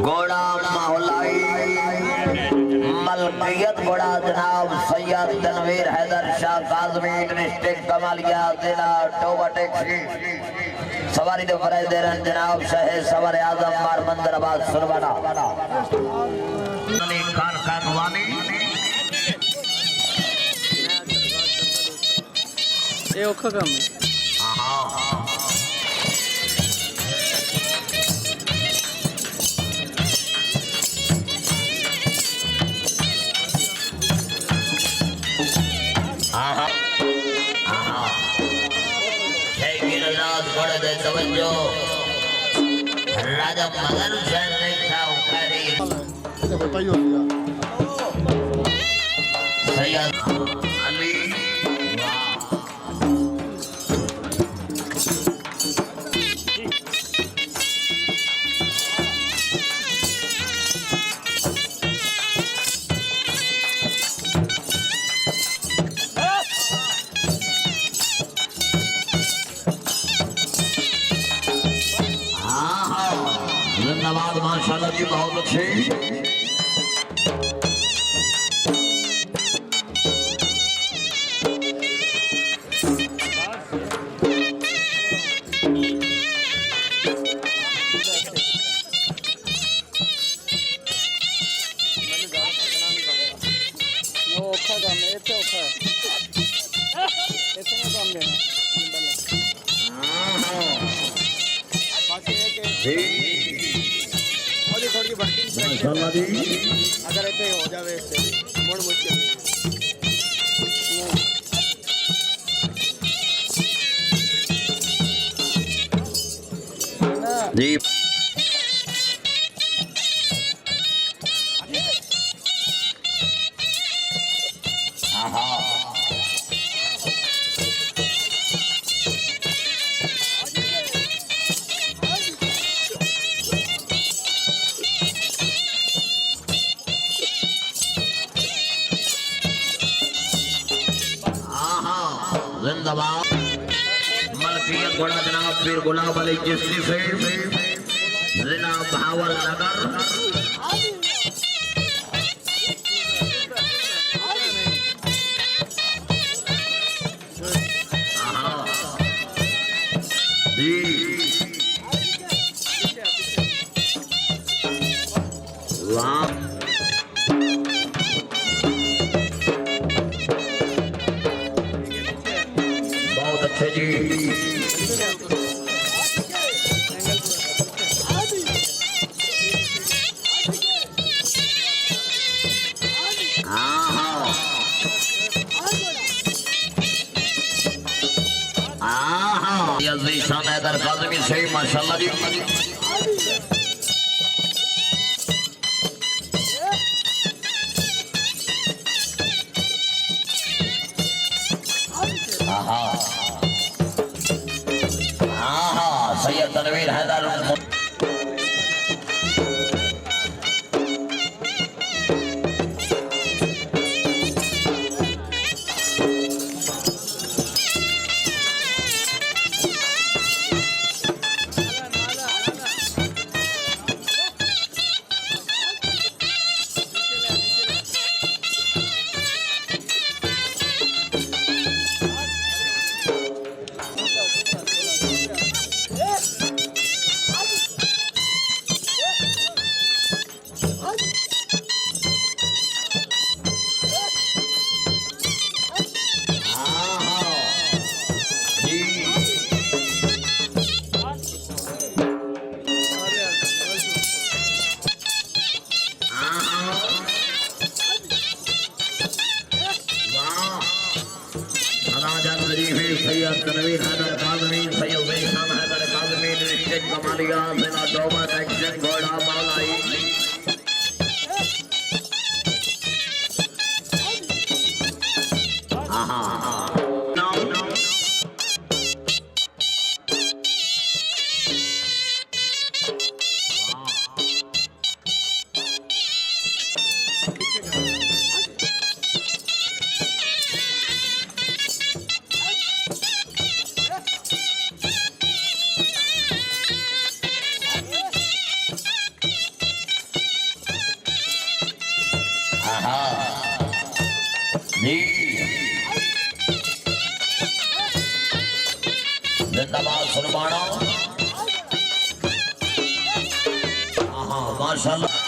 घोड़ा माहौलाई मलकियत घोड़ा जनाब सैयद तनवीर हैदर शाह काजमी डिस्ट्रिक्ट कमालिया जिला टोबा टैक्सी सवारी दे फराज दे रन जनाब शहे सवार आजम मार मंदराबाद सुरवाना खान खानवानी ये औखा काम है। राजा मगर सैयद अली धन्यवाद माशाल्लाह जी बहुत अच्छे औखा काम है ऐसे औखा ऐसे काम देना बाकी है कि थोड़ी वर्किंग अगर ऐसे हो जावे इससे मोड़ मुश्किल जी जिंदाबाद मलकियत घोड़ा जनाब पीर गुलाब अली चिश्ती से जिला भावल नगर जी वाह बहुत अच्छे जी शान हैदर काज़मी सही माशाल्लाह जी सैयद तनवीर हैदर सैयद तनवीर हैदर काज़मी सैयद शान हैदर काज़मी डिस्ट्रिक्ट कमालिया जिला टोबा टैक्सी घोड़ा मालाई हाँ जी जिंदाबाद सुरबाना हाँ माशाल्लाह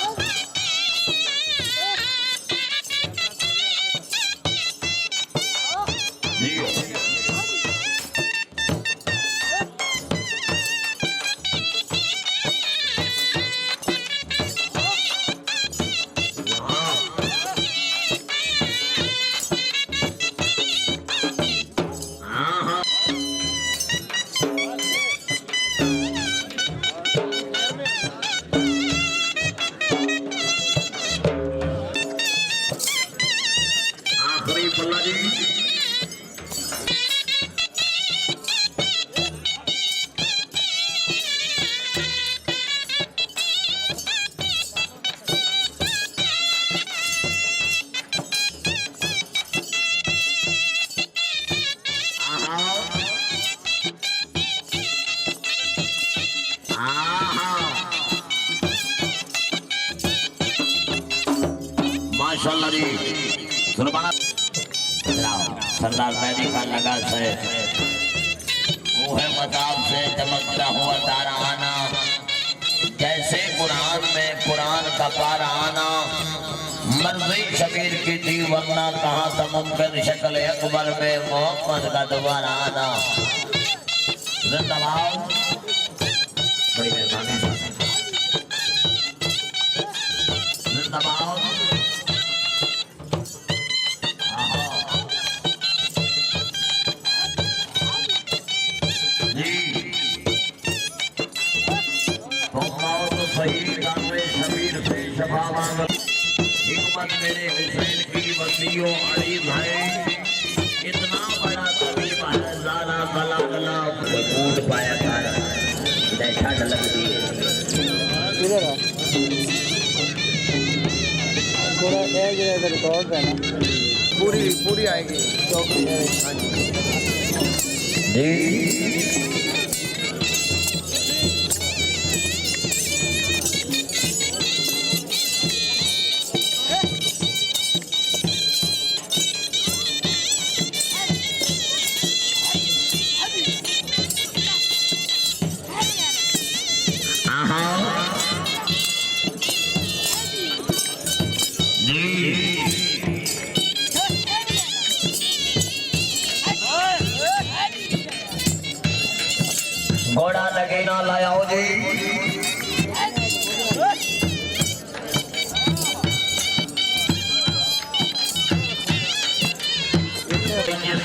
माशाल्लाह जी सुरबाना सरदार मेहदी खान लगा से वो है मताब से चमकता हुआ तारा आना जैसे कुरान में कुरान का पारा आना मर्जी शबीर की थी वरना कहाँ था मुमकिन शक्ल अकबर में मोहम्मद का दोबारा आना जिंदाबाद बड़ी मेहरबानी जिंदाबाद हिकमत मेरे हुसैन की बस्तियों अली भाई इतना बड़ा तबीब है ज़ारा गला गला कूद पाया कर देखा लगती है इधर थोड़ा एक जगह रिकॉर्ड है ना पूरी पूरी आएगी चौकी है जी घोड़ा नगीना लाओ जी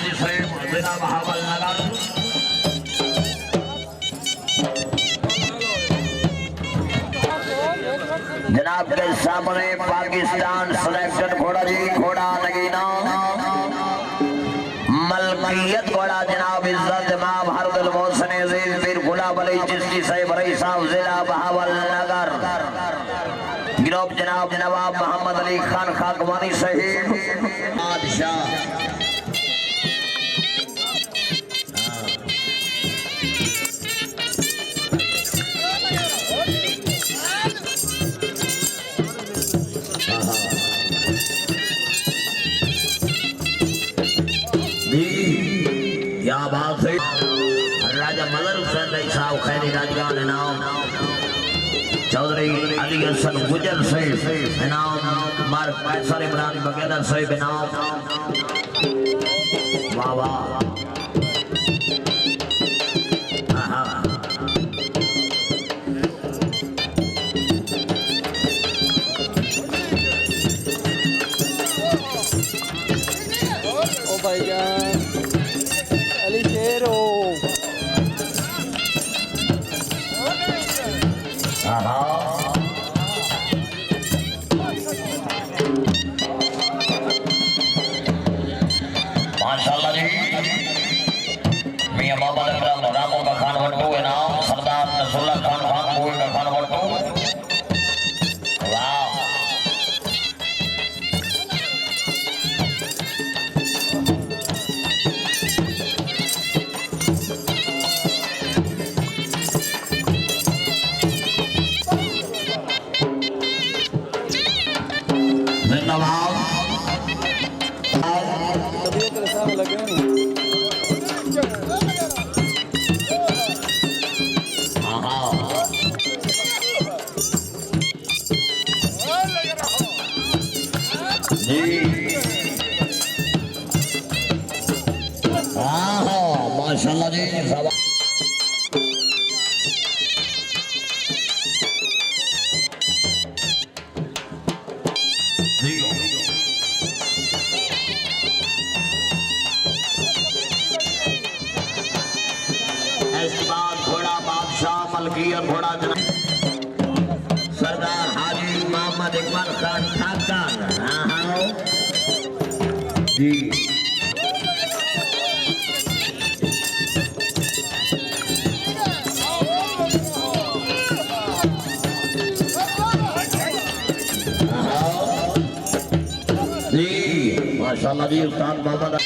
बहावल नगर जनाब के सामने पाकिस्तान सिलेक्टेड घोड़ा जी घोड़ा नगीना मलकियत घोड़ा जनाब इज्जत इमाम हरदुल मोहसिन अजीज मीर गुलाम अली चिश्ती साहिब रईस साहब जिला बहावल नगर गिरोह जनाब नवाब मोहम्मद अली खान खाकवानी शहीद बादशाह क्या बात है राजा मदर हुसैन साहब खैरी राजगान इनाम चौधरी अली हसन गुजर से इनाम मार्क कैसर इमरान बगैर से इनाम वाह वाह ओ भाईजान अली शेरो माशाल्लाह जी मियां बाबा रामों का खान बट्टू है नाम सरदार नसरुल्लाह खान खान का खान बट्टू वाह धन्यवाद जी हाँ माशाल्लाह जी सवारी घोड़ा बादशाह मलकियत घोड़ा सरदार हाजी मोहम्मद इकबाल खान ठाकर हाँ जी जी माशाल्लाह जी उस्ताद मोहम्मद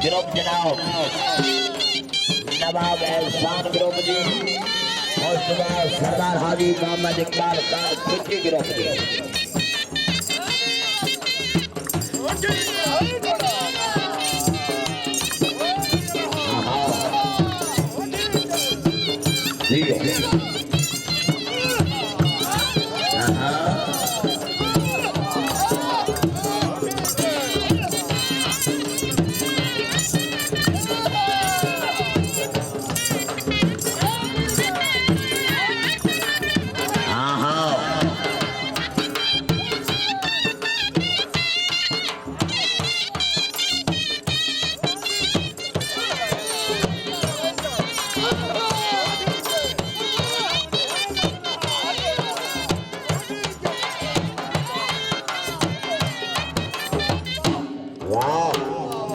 ग्रुप जनाब नवाब एहसान ग्रुप जी और सरदार हाजी मोहम्मद इकबाल खान खुशी ग्रुप जी हाँ